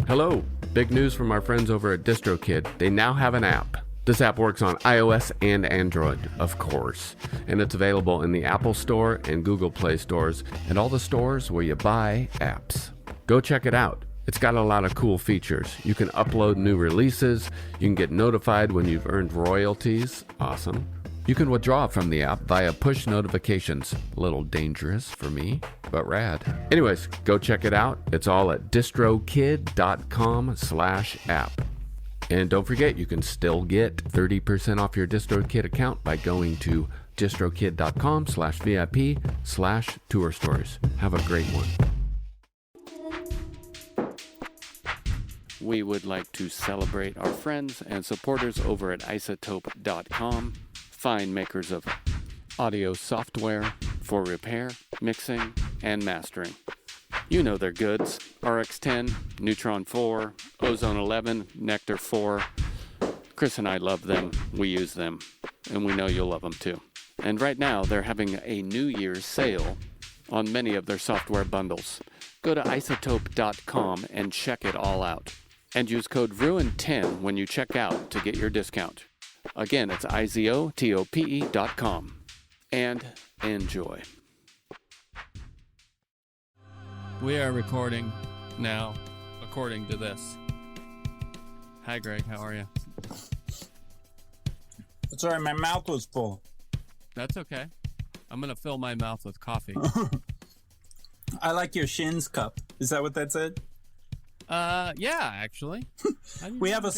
Hello! Big news from our friends over at Distrokid. They now have an app. This app works on iOS and Android, of course, and it's available in the Apple Store and Google Play stores and all the stores where you buy apps. Go check it out. It's got a lot of cool features. You can upload new releases, you can get notified when you've earned royalties. Awesome. You can withdraw from the app via push notifications. A little dangerous for me, but rad. Anyways, go check it out. It's all at distrokid.com/app. And don't forget, you can still get 30% off your Distrokid account by going to distrokid.com/VIP/tour stories. Have a great one. We would like to celebrate our friends and supporters over at Izotope.com. Fine makers of audio software for repair, mixing, and mastering. You know their goods: RX10, Neutron 4, Ozone 11, Nectar 4. Chris and I love them, we use them, and we know you'll love them too. And right now they're having a New Year's sale on many of their software bundles. Go to isotope.com and check it all out. And use code RUIN10 when you check out to get your discount. Again, it's izotope.com. And enjoy. We are recording now, according to this. Hi, Greg. How are you? It's all right. My mouth was full. That's okay. I'm going to fill my mouth with coffee. I like your Shins cup. Is that what that said? Yeah, actually. We have a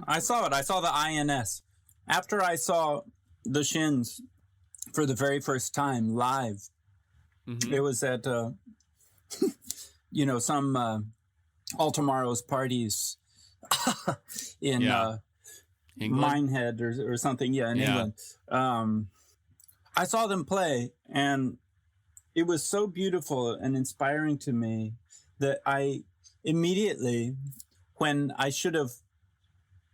I saw it. I saw the INS. After I saw the Shins for the very first time live, it was at, some All Tomorrow's parties in Minehead or something. Yeah, in England. I saw them play, and it was so beautiful and inspiring to me that I immediately, when I should have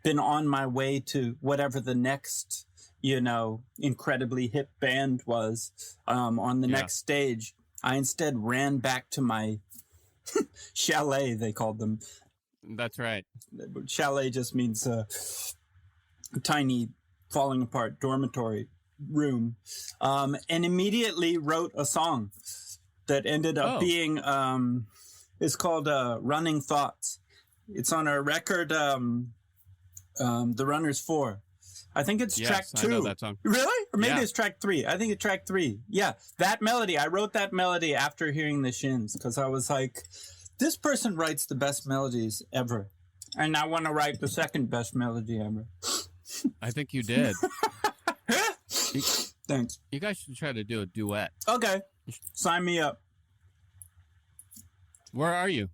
been on my way to whatever the next, incredibly hip band was on the next stage, I instead ran back to my chalet, they called them. That's right. Chalet just means a tiny, falling apart dormitory room, and immediately wrote a song that ended up being, it's called Running Thoughts. It's on our record, The Runners 4. I think it's track 2. I know that song. Really? Or maybe it's track 3. I think it's track 3. Yeah, that melody. I wrote that melody after hearing the Shins because I was like, this person writes the best melodies ever. And I want to write the second best melody ever. I think you did. Thanks. You guys should try to do a duet. Okay. Sign me up. Where are you?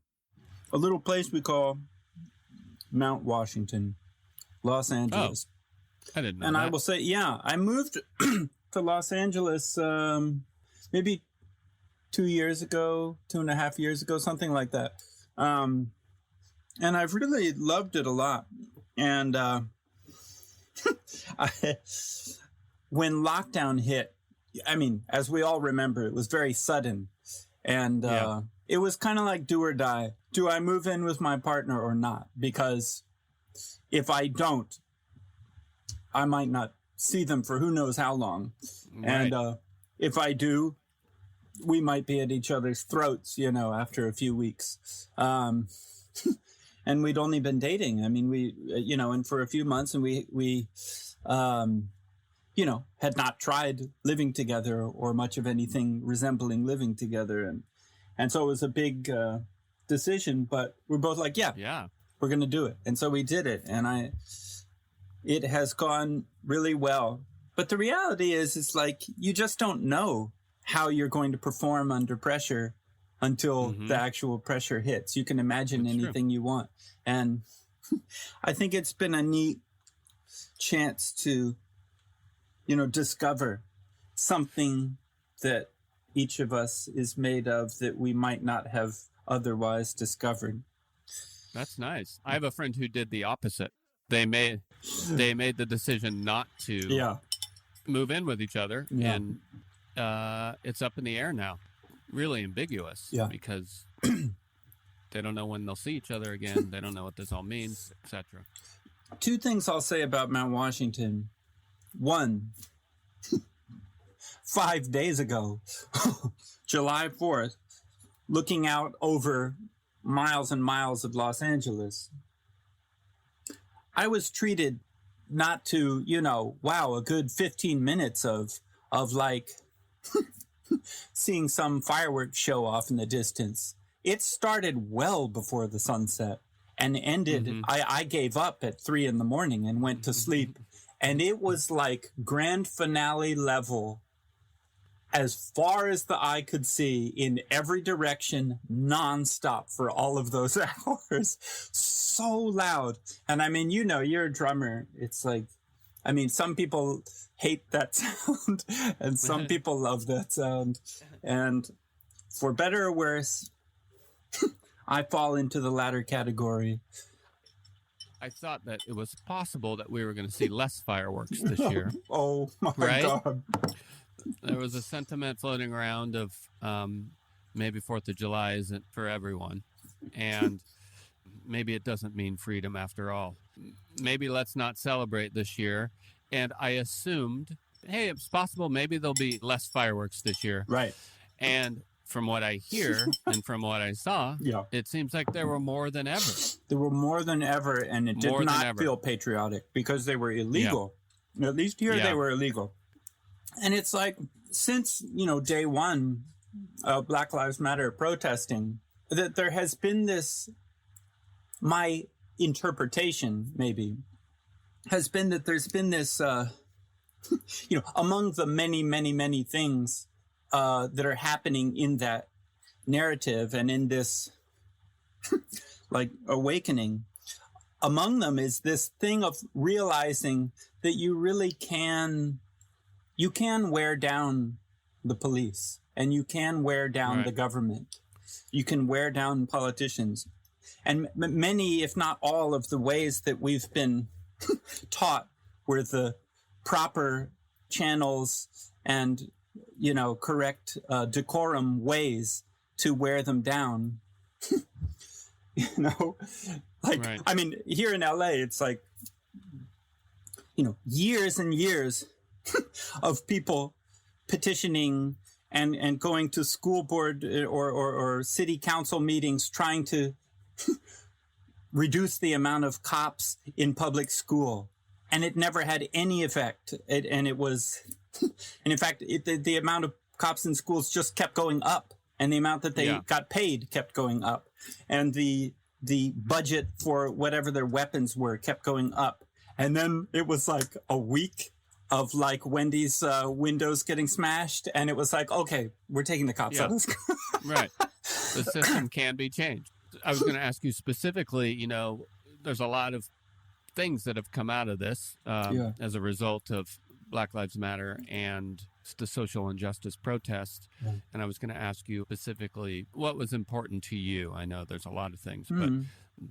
A little place we call Mount Washington, Los Angeles. Oh, I didn't know and that. I will say, I moved to Los Angeles maybe 2 years ago, 2.5 years ago, something like that. And I've really loved it a lot. And when lockdown hit, I mean, as we all remember, it was very sudden. And it was kind of like do or die. Do I move in with my partner or not? Because if I don't, I might not see them for who knows how long. Right. And if I do, we might be at each other's throats, after a few weeks. And we'd only been dating. I mean, we, and for a few months, and we had not tried living together or much of anything resembling living together. And so it was a big decision, but we're both like, we're going to do it. And so we did it. And it has gone really well. But the reality is, it's like, you just don't know how you're going to perform under pressure until the actual pressure hits. You can imagine anything you want. And I think it's been a neat chance to, discover something that each of us is made of that we might not have otherwise discovered. That's nice. I have a friend who did the opposite. They made the decision not to move in with each other, and it's up in the air now. Really ambiguous because They don't know when they'll see each other again. They don't know what this all means, etc. Two things I'll say about Mount Washington. One, 5 days ago, July 4th, looking out over miles and miles of Los Angeles, I was treated not to, a good 15 minutes of like seeing some fireworks show off in the distance. It started well before the sunset and ended. Mm-hmm. I gave up at 3 a.m. and went to sleep. And it was like grand finale level, as far as the eye could see, in every direction, nonstop for all of those hours. So loud. And I mean, you're a drummer. It's like, some people hate that sound and some people love that sound. And for better or worse, I fall into the latter category. I thought that it was possible that we were going to see less fireworks this year. Oh, my God. There was a sentiment floating around of maybe 4th of July isn't for everyone. And maybe it doesn't mean freedom after all. Maybe let's not celebrate this year. And I assumed, hey, it's possible maybe there'll be less fireworks this year. Right. And from what I hear and from what I saw, it seems like there were more than ever. There were more than ever, and it did not feel patriotic because they were illegal. Yeah. At least here they were illegal. And it's like, since, day one of Black Lives Matter protesting, that there has been this, my interpretation maybe, has been that there's been this, among the many, many, many things that are happening in that narrative and in this, like, awakening, among them is this thing of realizing that you really can wear down the police and you can wear down the government. You can wear down politicians. And many, if not all, of the ways that we've been taught were the proper channels and, correct decorum ways to wear them down. Here in LA, it's like, years and years of people petitioning and going to school board or city council meetings trying to reduce the amount of cops in public school. And it never had any effect. And in fact, the amount of cops in schools just kept going up. And the amount that they got paid kept going up. And the budget for whatever their weapons were kept going up. And then it was like a week of like Wendy's windows getting smashed. And it was like, okay, we're taking the cops out of school. Right. The system can be changed. I was going to ask you specifically, there's a lot of things that have come out of this as a result of Black Lives Matter and the social injustice protest. Yeah. And I was going to ask you specifically what was important to you. I know there's a lot of things, but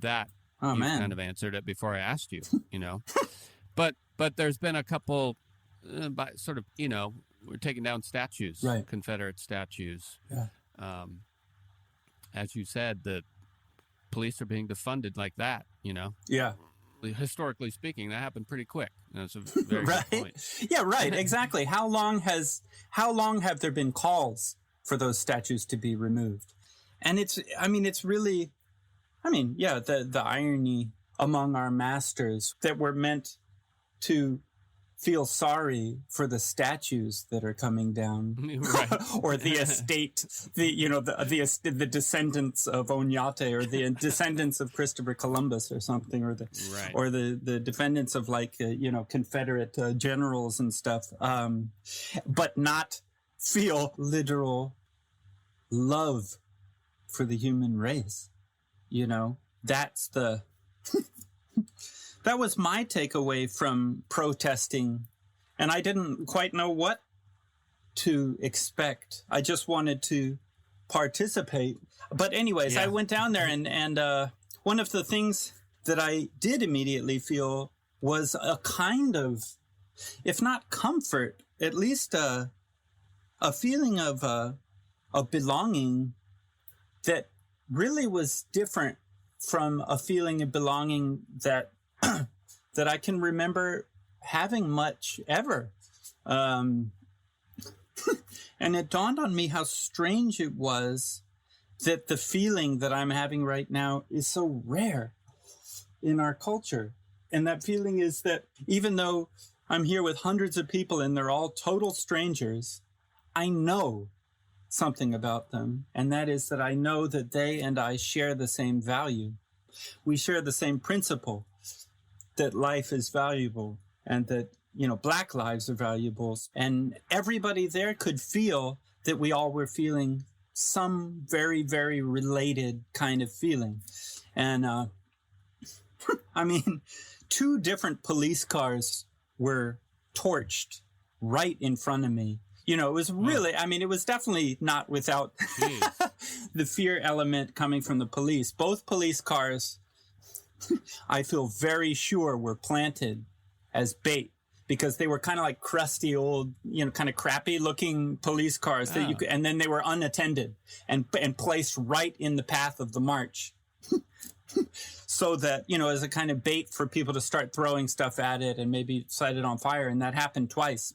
that kind of answered it before I asked you, But there's been a couple we're taking down statues, Confederate statues. Yeah. As you said, the police are being defunded like that, Yeah. Historically speaking, that happened pretty quick. That's a very good point. Yeah, right. Exactly. How long have there been calls for those statues to be removed? And the irony among our masters that we're meant to feel sorry for the statues that are coming down, or the estate, the descendants of Oñate, or the descendants of Christopher Columbus, or something, or the descendants of Confederate generals and stuff, but not feel literal love for the human race. That's the. That was my takeaway from protesting, and I didn't quite know what to expect. I just wanted to participate. But anyways, I went down there, and one of the things that I did immediately feel was a kind of, if not comfort, at least a feeling of belonging that really was different from a feeling of belonging that that I can remember having much ever. And it dawned on me how strange it was that the feeling that I'm having right now is so rare in our culture. And that feeling is that even though I'm here with hundreds of people and they're all total strangers, I know something about them. And that is that I know that they and I share the same value. We share the same principle that life is valuable and that, Black lives are valuable. And everybody there could feel that we all were feeling some very, very related kind of feeling. And, 2 different police cars were torched right in front of me. It was really, it was definitely not without the fear element coming from the police. Both police cars, I feel very sure, were planted as bait because they were kind of like crusty old, kind of crappy looking police cars that you could, and then they were unattended and placed right in the path of the march. So that, as a kind of bait for people to start throwing stuff at it and maybe set it on fire. And that happened twice.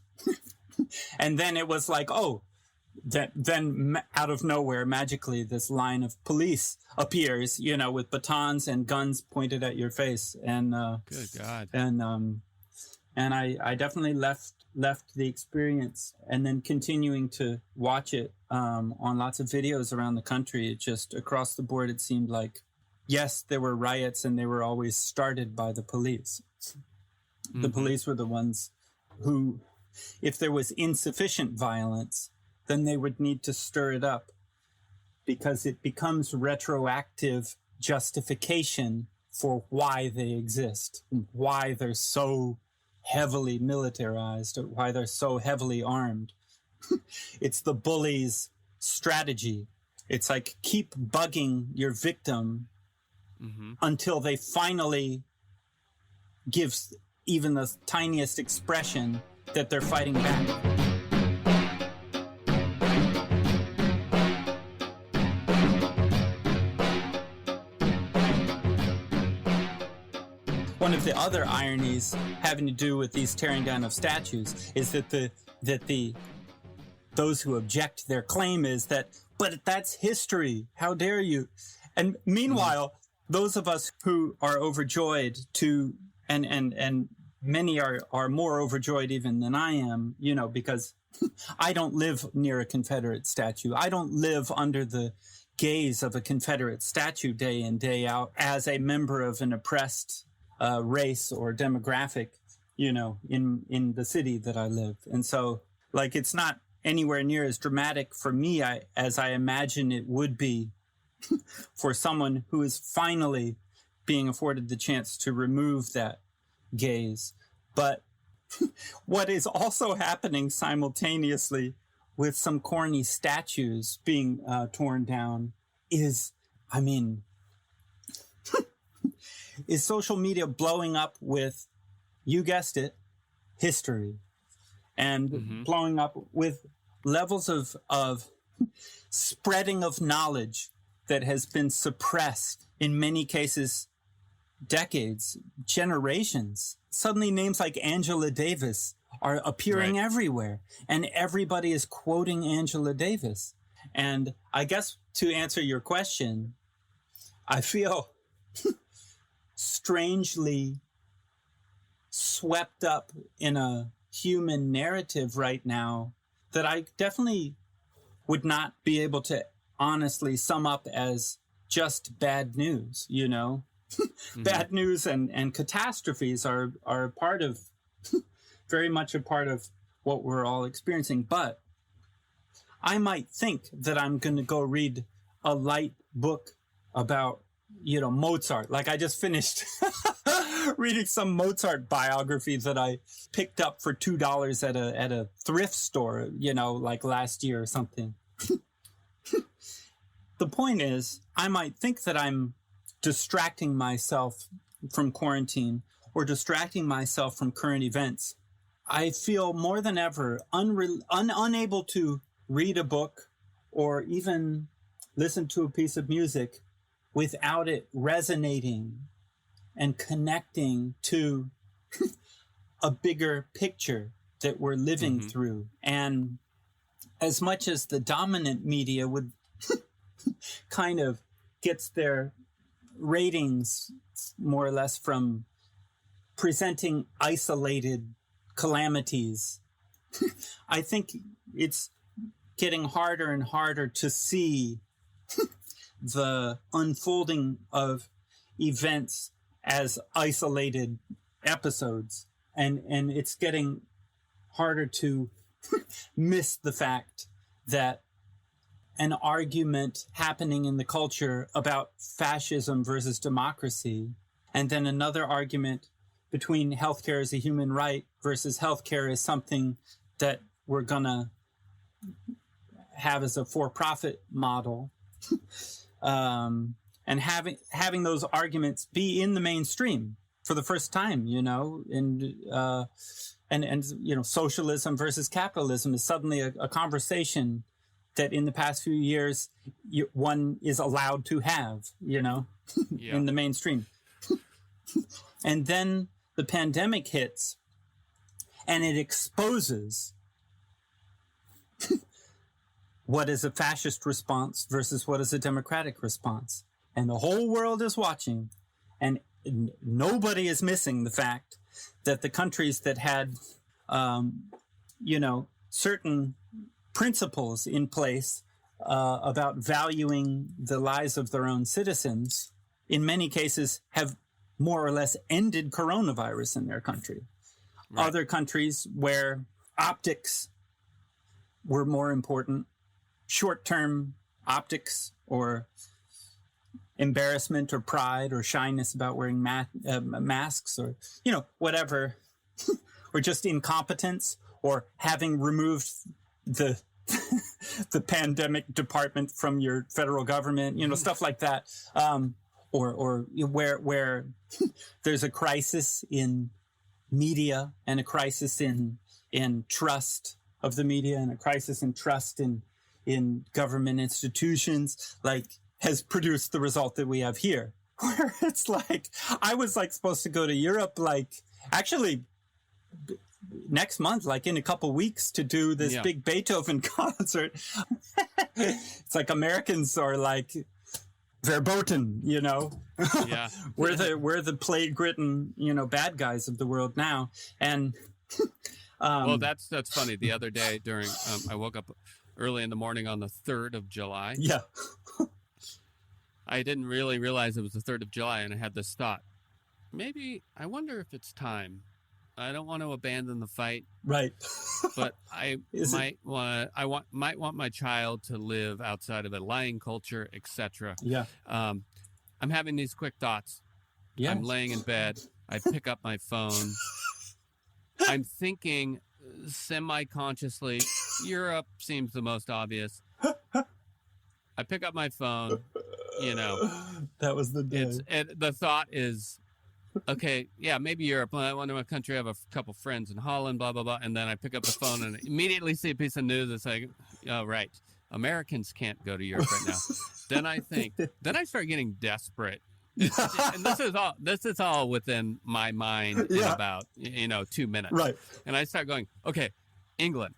And then it was like, then out of nowhere, magically, this line of police appears, with batons and guns pointed at your face. And, good God. And I definitely left the experience, and then continuing to watch it, on lots of videos around the country. It just across the board, it seemed like, yes, there were riots and they were always started by the police. Mm-hmm. The police were the ones who, if there was insufficient violence, then they would need to stir it up because it becomes retroactive justification for why they exist, why they're so heavily militarized, or why they're so heavily armed. It's the bully's strategy. It's like keep bugging your victim until they finally give even the tiniest expression that they're fighting back. One of the other ironies having to do with these tearing down of statues is that those who object, their claim is that, but that's history. How dare you? And meanwhile, those of us who are overjoyed and many are more overjoyed even than I am, because I don't live near a Confederate statue. I don't live under the gaze of a Confederate statue day in, day out as a member of an oppressed race or demographic, in the city that I live. And so, it's not anywhere near as dramatic for me as I imagine it would be for someone who is finally being afforded the chance to remove that gaze. But what is also happening simultaneously with some corny statues being torn down is social media blowing up with, you guessed it, history, and blowing up with levels of spreading of knowledge that has been suppressed in many cases, decades, generations. Suddenly names like Angela Davis are appearing everywhere, and everybody is quoting Angela Davis. And I guess to answer your question, I feel strangely swept up in a human narrative right now that I definitely would not be able to honestly sum up as just bad news, Bad news and catastrophes are a part of, very much a part of what we're all experiencing. But I might think that I'm going to go read a light book about, Mozart. Like I just finished reading some Mozart biography that I picked up for $2 at a thrift store, like last year or something. The point is, I might think that I'm distracting myself from quarantine or distracting myself from current events. I feel more than ever unable to read a book or even listen to a piece of music without it resonating and connecting to a bigger picture that we're living through. And as much as the dominant media would kind of gets their ratings more or less from presenting isolated calamities, I think it's getting harder and harder to see the unfolding of events as isolated episodes. And it's getting harder to miss the fact that an argument happening in the culture about fascism versus democracy, and then another argument between healthcare as a human right versus healthcare as something that we're going to have as a for-profit model, and having those arguments be in the mainstream for the first time, you know, and you know, socialism versus capitalism is suddenly a conversation that in the past few years one is allowed to have, you know, in the mainstream. And then the pandemic hits and it exposes what is a fascist response versus what is a democratic response. And the whole world is watching, and nobody is missing the fact that the countries that had, you know, certain principles in place about valuing the lives of their own citizens, in many cases have more or less ended coronavirus in their country. Right. Other countries where optics were more important, short-term optics or embarrassment or pride or shyness about wearing masks or, you know, whatever, or just incompetence or having removed the the pandemic department from your federal government, you know, stuff like that. Or where there's a crisis in media and a crisis in trust of the media and a crisis in trust in government institutions, like, has produced the result that we have here, where it's like, I was like supposed to go to Europe, like actually next month, like in a couple weeks, to do this big Beethoven concert. It's like Americans are like verboten, you know. Yeah. we're the plague-ridden, you know, bad guys of the world now. And well, that's funny. The other day during I woke up early in the morning on the 3rd of July. Yeah. I didn't really realize it was the 3rd of July, and I had this thought. Maybe, I wonder if it's time. I don't want to abandon the fight. Right. But I might want my child to live outside of a lying culture, etc. Yeah. I'm having these quick thoughts. Yeah. I'm laying in bed. I pick up my phone. I'm thinking semi-consciously, Europe seems the most obvious. I pick up my phone, you know. That was the day. The thought is, okay, yeah, maybe Europe. I wonder what country. I have a couple friends in Holland, blah, blah, blah. And then I pick up the phone and immediately see a piece of news that's like, oh, right, Americans can't go to Europe right now. Then I start getting desperate. And this is all within my mind in about, 2 minutes. Right. And I start going, okay, England.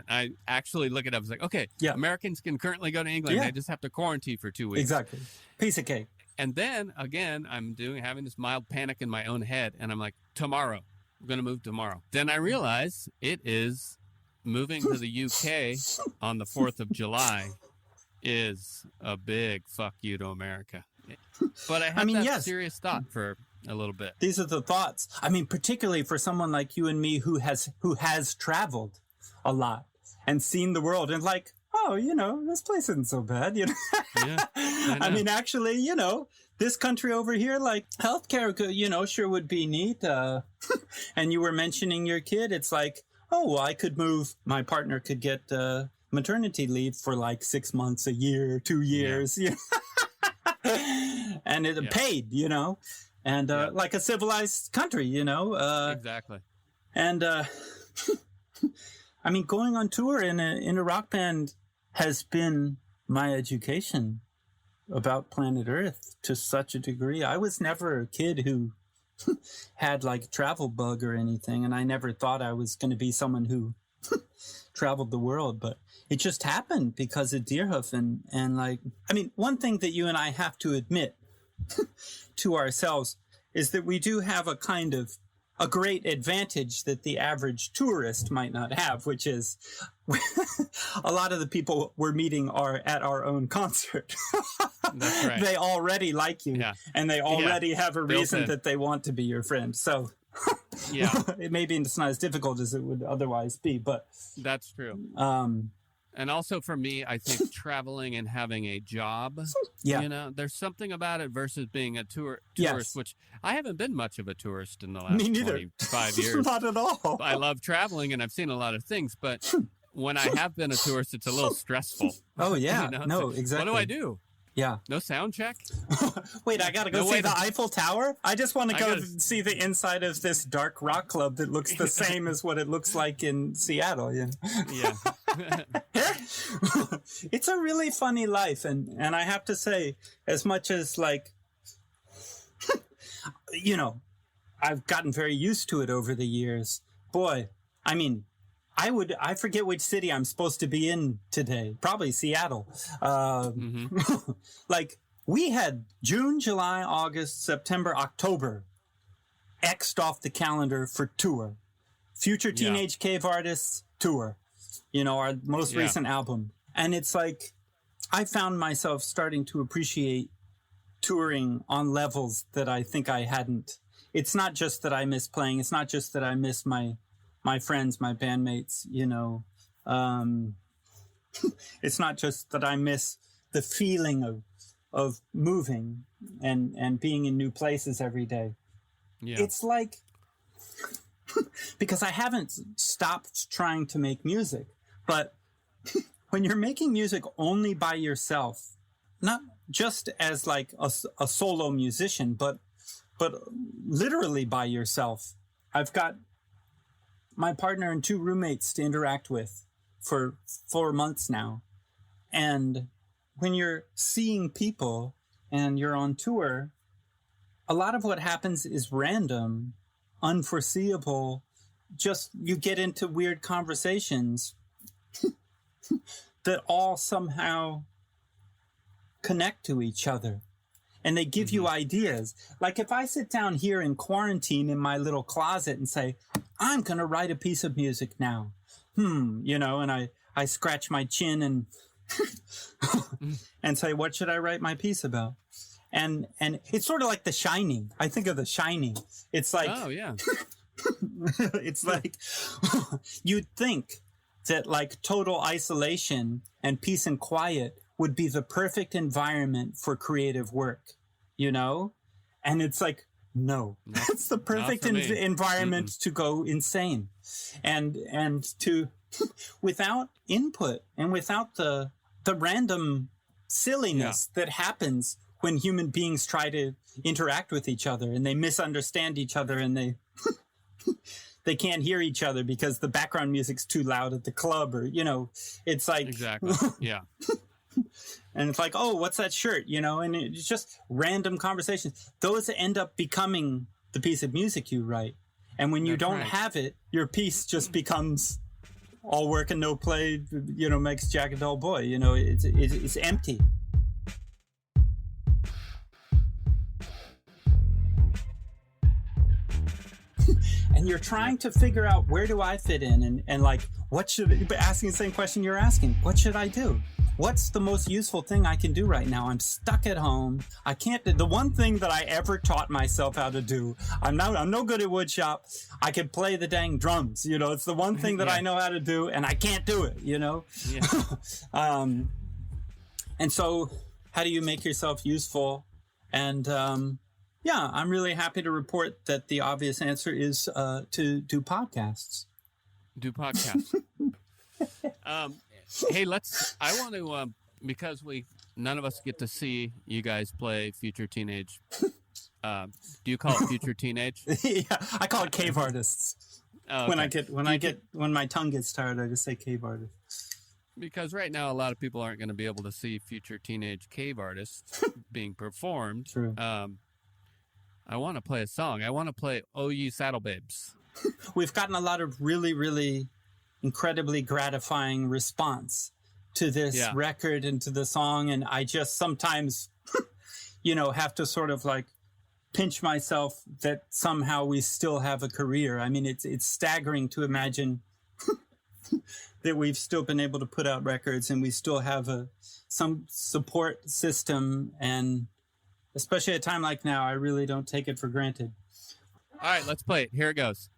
I actually look it up. It's like, okay, Americans can currently go to England. They just have to quarantine for 2 weeks. Exactly. Piece of cake. And then again, I'm having this mild panic in my own head, and I'm like, tomorrow, I'm going to move tomorrow. Then I realize it is moving to the UK on the 4th of July is a big fuck you to America. But I had serious thought for a little bit. These are the thoughts. I mean, particularly for someone like you and me who has traveled a lot and seen the world and like, oh, this place isn't so bad, Yeah, I mean, actually, this country over here, like healthcare, sure would be neat. And you were mentioning your kid. It's like, oh, well, I could move. My partner could get maternity leave for like 6 months, a year, 2 years, and it paid, and like a civilized country, exactly. And I mean, going on tour in a rock band has been my education about planet Earth to such a degree. I was never a kid who had like a travel bug or anything, and I never thought I was going to be someone who traveled the world, but it just happened because of Deerhoof. And like, I mean, one thing that you and I have to admit to ourselves is that we do have a kind of a great advantage that the average tourist might not have, which is a lot of the people we're meeting are at our own concert. That's right. They already like you, and they already have a reason that they want to be your friend. So it maybe it's not as difficult as it would otherwise be, but that's true. And also for me, I think traveling and having a job, you know, there's something about it versus being a tourist, which I haven't been much of a tourist in the last 25 years. Not at all. I love traveling and I've seen a lot of things, but when I have been a tourist, it's a little stressful. Oh, yeah. You know? No, exactly. What do I do? Yeah. No sound check? Wait, I got to go see the Eiffel Tower? I just want to go see the inside of this dark rock club that looks the same as what it looks like in Seattle. You know? Yeah. It's a really funny life. And I have to say, as much as like, you know, I've gotten very used to it over the years. Boy, I mean, I forget which city I'm supposed to be in today. Probably Seattle. Like, we had June, July, August, September, October X'd off the calendar for tour. Future Teenage Cave Artists tour. You know, our most recent album. And it's like, I found myself starting to appreciate touring on levels that I think I hadn't. It's not just that I miss playing. It's not just that I miss my friends, my bandmates, you know. It's not just that I miss the feeling of moving and being in new places every day. Yeah. It's like, because I haven't stopped trying to make music, but when you're making music only by yourself, not just as like a solo musician, but literally by yourself. I've got my partner and 2 roommates to interact with for 4 months now. And when you're seeing people and you're on tour, a lot of what happens is random, unforeseeable. Just you get into weird conversations that all somehow connect to each other. And they give you ideas. Like if I sit down here in quarantine in my little closet and say, I'm going to write a piece of music now. You know, and I scratch my chin and and say, what should I write my piece about? And it's sort of like The Shining. I think of The Shining. It's like, oh yeah. It's like you'd think that like total isolation and peace and quiet would be the perfect environment for creative work, you know? And it's like, no, that's the perfect environment to go insane. And to, without input and without the random silliness that happens when human beings try to interact with each other and they misunderstand each other and they can't hear each other because the background music's too loud at the club, or, you know, it's like, exactly. Yeah. And it's like, oh, what's that shirt? You know, and it's just random conversations. Those end up becoming the piece of music you write. And when you don't have it, your piece just becomes all work and no play, you know, makes Jack a dull boy. You know, it's empty. And you're trying to figure out, where do I fit in? And like, what should, asking the same question you're asking, what should I do? What's the most useful thing I can do right now? I'm stuck at home. I can't, the one thing that I ever taught myself how to do, I'm no good at woodshop. I can play the dang drums, you know, it's the one thing that I know how to do, and I can't do it, you know? Yeah. And so how do you make yourself useful? And, yeah, I'm really happy to report that the obvious answer is to do podcasts. Do podcasts. Hey, I want to, because none of us get to see you guys play Future Teenage. Do you call it Future Teenage? Yeah, I call it Cave Artists. Oh, okay. When my tongue gets tired, I just say Cave Artists. Because right now, a lot of people aren't going to be able to see future teenage cave artists being performed. True. I want to play a song. I want to play "Oh Ye Saddle Babes." We've gotten a lot of really, really incredibly gratifying response to this record and to the song. And I just sometimes, have to sort of like pinch myself that somehow we still have a career. I mean, it's staggering to imagine that we've still been able to put out records and we still have some support system. And especially at a time like now, I really don't take it for granted. All right, let's play it. Here it goes.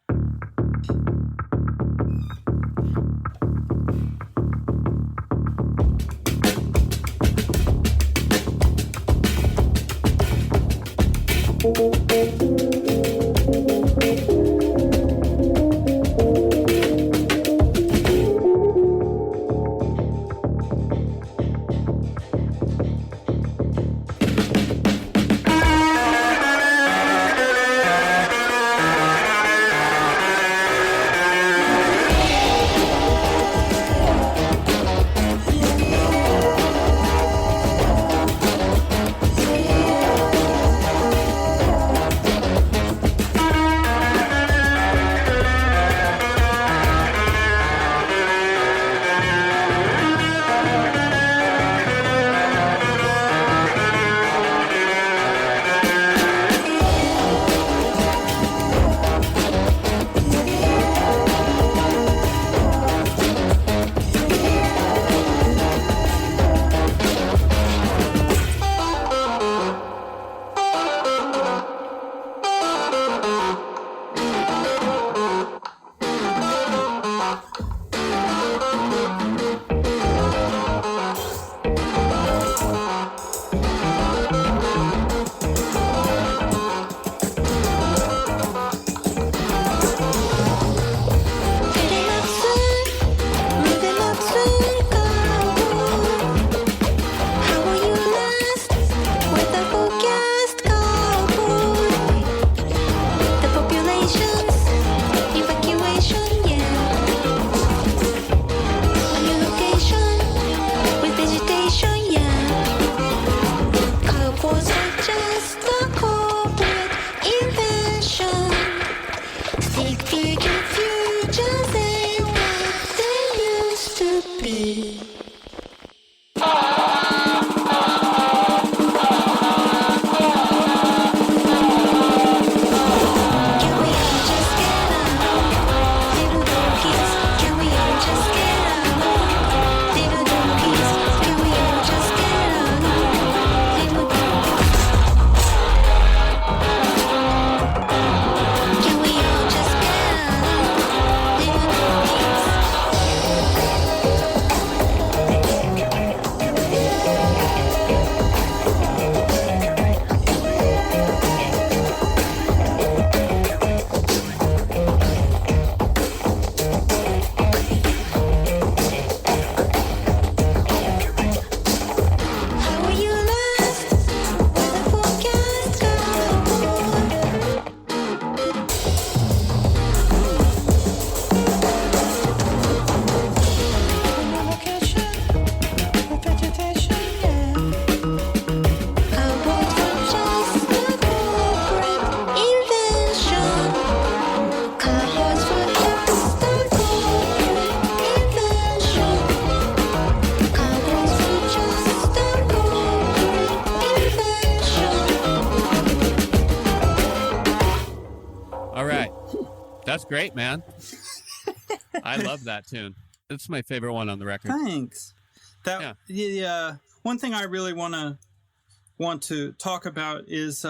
That's great, man. I love that tune. It's my favorite one on the record. Thanks. One thing I really want to talk about is,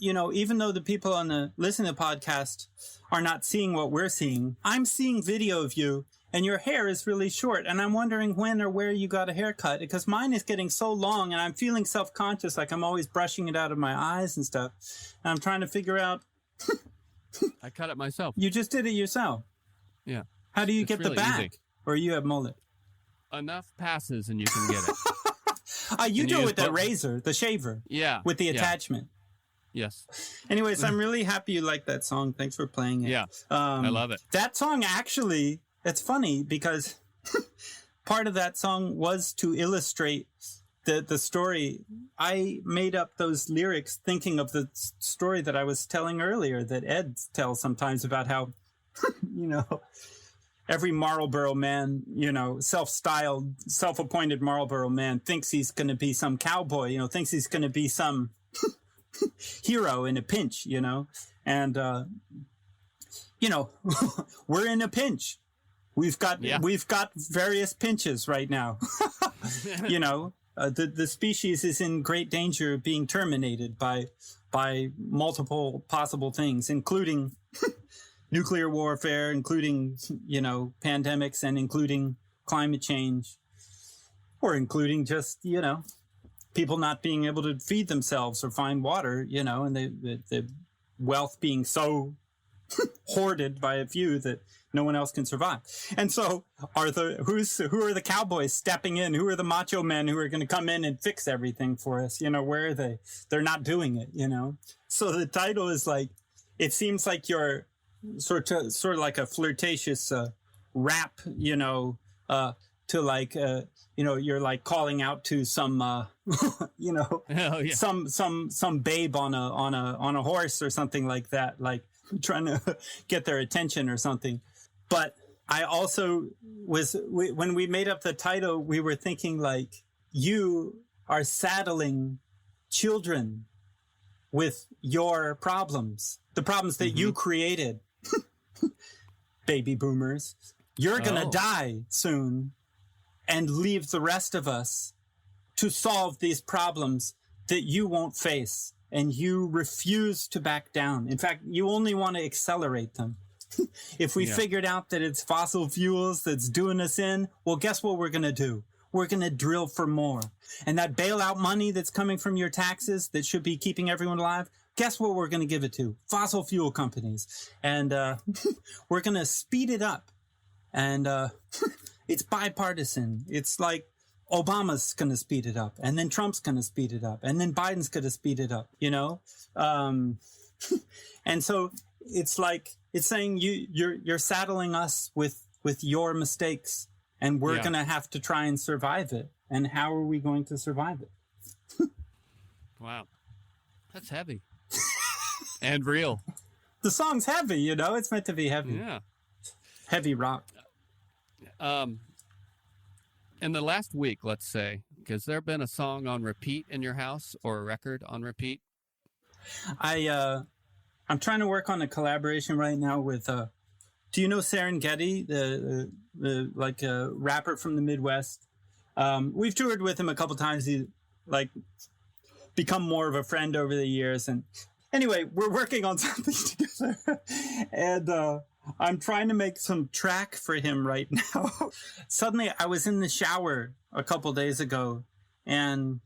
even though the people on the listening to the podcast are not seeing what we're seeing, I'm seeing video of you, and your hair is really short, and I'm wondering when or where you got a haircut, because mine is getting so long, and I'm feeling self-conscious, like I'm always brushing it out of my eyes and stuff, and I'm trying to figure out... I cut it myself. You just did it yourself? Yeah. How do you get really the back? easy. Or you have mullet? Enough passes and you can get it. You do it with the razor, the shaver. Yeah. With the attachment. Yes. Anyways, I'm really happy you like that song. Thanks for playing it. Yeah. I love it. That song actually, it's funny because part of that song was to illustrate the story. I made up those lyrics thinking of the story that I was telling earlier that Ed tells sometimes about how, every Marlboro man, self-styled, self-appointed Marlboro man thinks he's going to be some cowboy, thinks he's going to be some hero in a pinch, and, we're in a pinch. We've got various pinches right now. The species is in great danger of being terminated by multiple possible things, including nuclear warfare, including, pandemics, and including climate change, or including just, people not being able to feed themselves or find water, and the wealth being so hoarded by a few that no one else can survive. And so who are the cowboys stepping in? Who are the macho men who are going to come in and fix everything for us? Where are they? They're not doing it, So the title is like, it seems like you're sort of like a flirtatious rap, to like, you're like calling out to some, some babe on a horse or something like that, like trying to get their attention or something. But I also when we made up the title, we were thinking like, you are saddling children with your problems, the problems that you created, baby boomers. You're going to die soon and leave the rest of us to solve these problems that you won't face. And you refuse to back down. In fact, you only want to accelerate them. If we figured out that it's fossil fuels that's doing us in, well, guess what we're going to do? We're going to drill for more. And that bailout money that's coming from your taxes that should be keeping everyone alive, guess what we're going to give it to? Fossil fuel companies. And we're going to speed it up. And it's bipartisan. It's like Obama's going to speed it up, and then Trump's going to speed it up, and then Biden's going to speed it up, and so it's like, it's saying you're saddling us with your mistakes, and we're going to have to try and survive it. And how are we going to survive it? Wow. That's heavy. And real. The song's heavy, it's meant to be heavy. Yeah. Heavy rock. In the last week, let's say, has there been a song on repeat in your house or a record on repeat? I'm trying to work on a collaboration right now with, do you know Serengeti, the rapper from the Midwest? We've toured with him a couple times. He's become more of a friend over the years. And anyway, we're working on something together. And, I'm trying to make some track for him right now. Suddenly, I was in the shower a couple days ago, and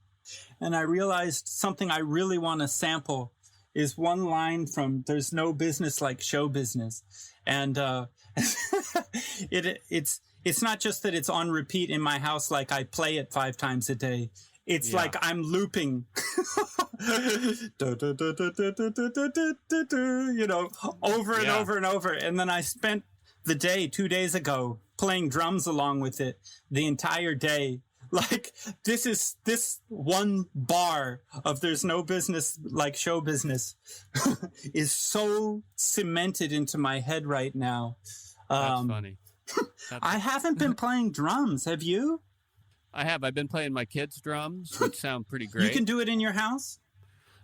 I realized something I really want to sample is one line from "There's No Business Like Show Business," and it's not just that it's on repeat in my house, like I play it 5 times a day. It's like I'm looping, over and over and over. And then I spent the day 2 days ago playing drums along with it the entire day. Like, this one bar of "There's No Business Like Show Business" is so cemented into my head right now. That's funny. I haven't been playing drums. Have you? I have. I've been playing my kids' drums, which sound pretty great. You can do it in your house?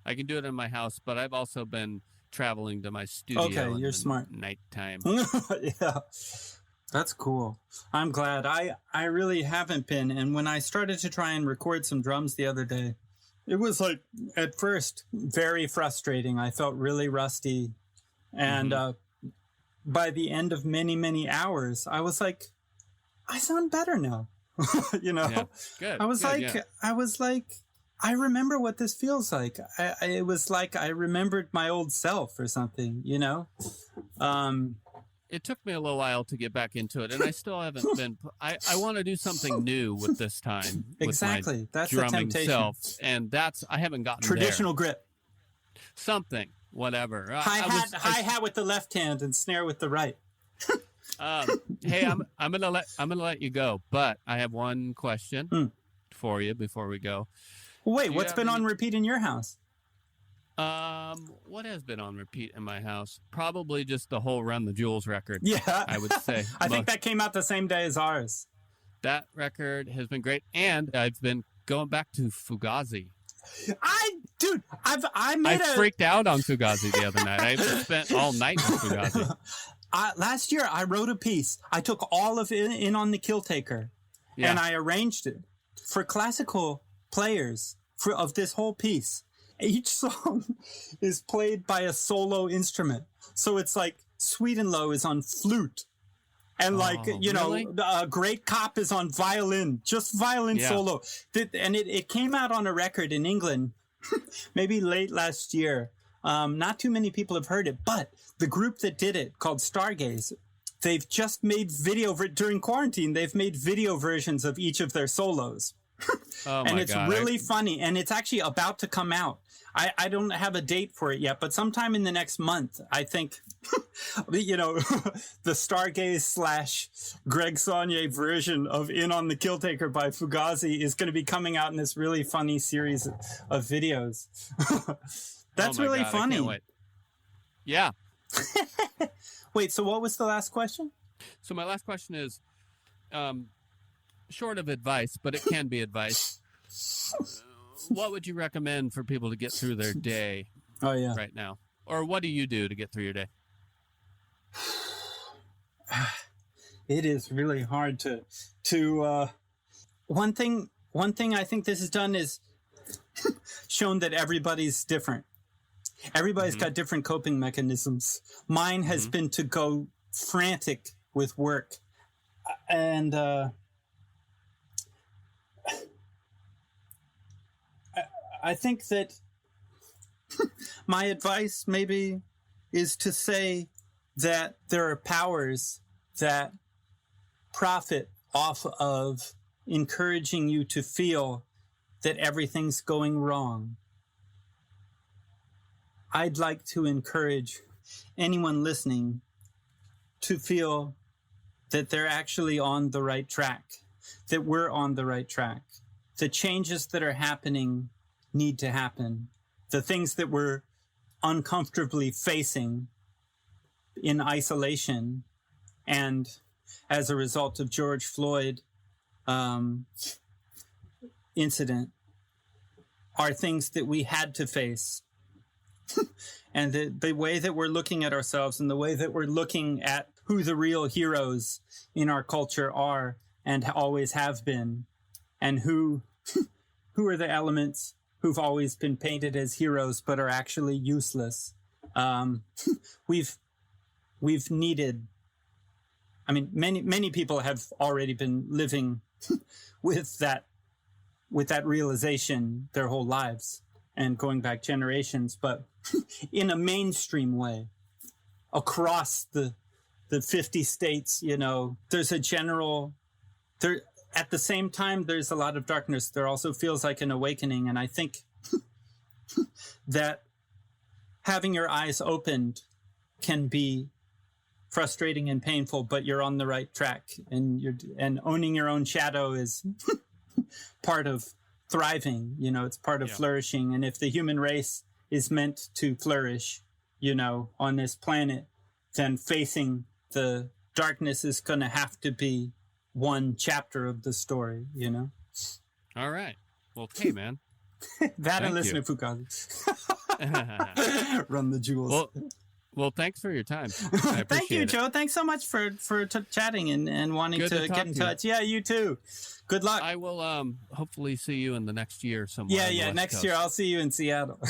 I can do it in my house, but I've also been traveling to my studio. Okay, you're smart. Nighttime. Yeah, that's cool. I'm glad. I really haven't been. And when I started to try and record some drums the other day, it was like, at first, very frustrating. I felt really rusty. And by the end of many, many hours, I was like, I sound better now. Yeah, good. I was like, I remember what this feels like. It was like I remembered my old self or something, It took me a little while to get back into it, and I still haven't been. I want to do something new with this time. Exactly, with my that's drumming the temptation. self, and I haven't gotten traditional there. grip. Something, whatever. Hi hat with the left hand and snare with the right. Hey, I'm gonna let you go, but I have one question for you before we go. Wait, what's been on repeat in your house? What has been on repeat in my house? Probably just the whole Run the Jewels record. Yeah, I would say. I think that came out the same day as ours. That record has been great, and I've been going back to Fugazi. I freaked out on Fugazi the other night. I spent all night with Fugazi. Last year, I wrote a piece. I took all of it in on the Kill Taker, and I arranged it for classical players of this whole piece. Each song is played by a solo instrument. So it's like Sweet and Low is on flute. And really? Great Cop is on violin, just violin solo. And it came out on a record in England, maybe late last year. Not too many people have heard it, but the group that did it, called Stargaze, they've just made during quarantine, they've made video versions of each of their solos. And it's really funny, and it's actually about to come out. I don't have a date for it yet, but sometime in the next month, I think, the Stargaze / Greg Saunier version of In on the Kill Taker by Fugazi is going to be coming out in this really funny series of videos. That's really funny. I can't wait. Yeah. Wait, so what was the last question? So my last question is, short of advice, but it can be advice. What would you recommend for people to get through their day right now? Or what do you do to get through your day? It is really hard to one thing I think this has done is shown that everybody's different. Everybody's got different coping mechanisms. Mine has been to go frantic with work. And I think that my advice maybe is to say that there are powers that profit off of encouraging you to feel that everything's going wrong. I'd like to encourage anyone listening to feel that they're actually on the right track, that we're on the right track. The changes that are happening need to happen. The things that we're uncomfortably facing in isolation and as a result of George Floyd incident are things that we had to face. And the way that we're looking at ourselves and the way that we're looking at who the real heroes in our culture are and always have been, and who are the elements who've always been painted as heroes but are actually useless. We've needed, I mean, many people have already been living with that realization their whole lives and going back generations, but in a mainstream way across the 50 states, there's a general, at the same time, there's a lot of darkness. There also feels like an awakening. And I think that having your eyes opened can be frustrating and painful, but you're on the right track, and owning your own shadow is part of thriving. It's part of flourishing. And if the human race is meant to flourish, on this planet, then facing the darkness is going to have to be one chapter of the story, All right. Well, hey, man. That and listen to Fugazi. Run the Jewels. Well, thanks for your time. Thank you, Joe. Thanks so much for chatting and wanting to get in touch. Yeah, you too. Good luck. I will hopefully see you in the next year somewhere. Yeah, next year I'll see you in Seattle.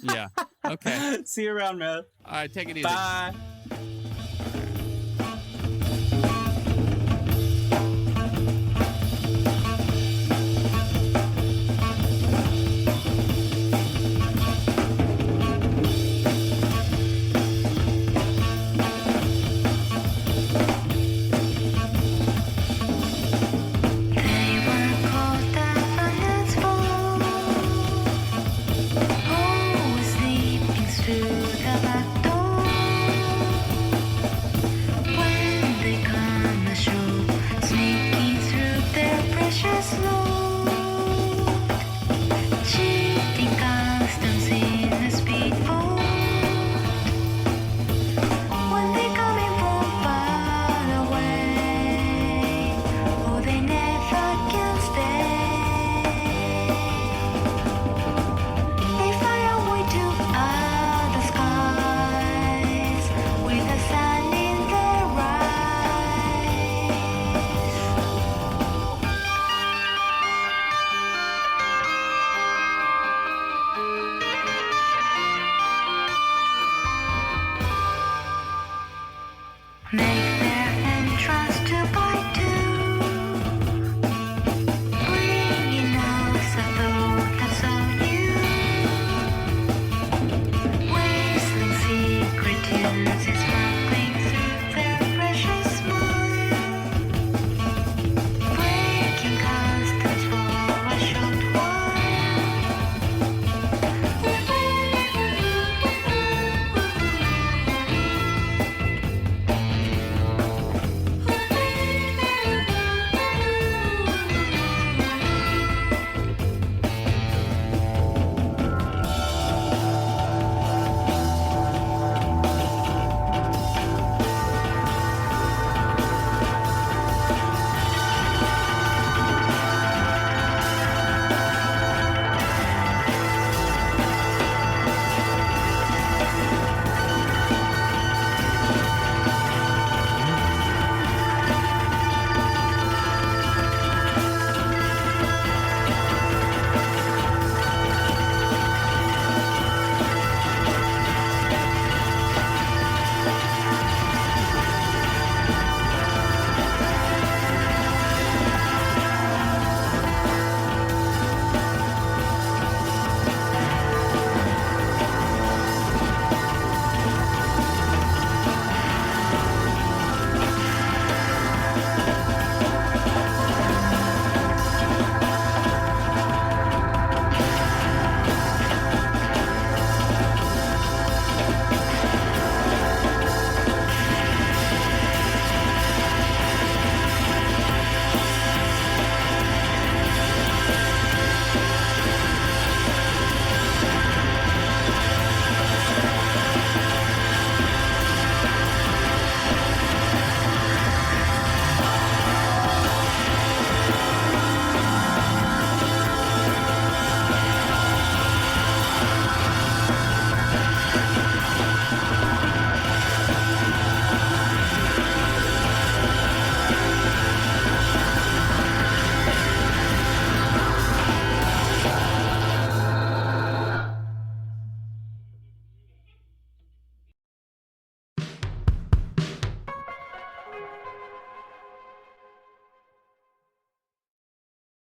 Yeah. Okay. See you around, man. All right, take it easy. Bye.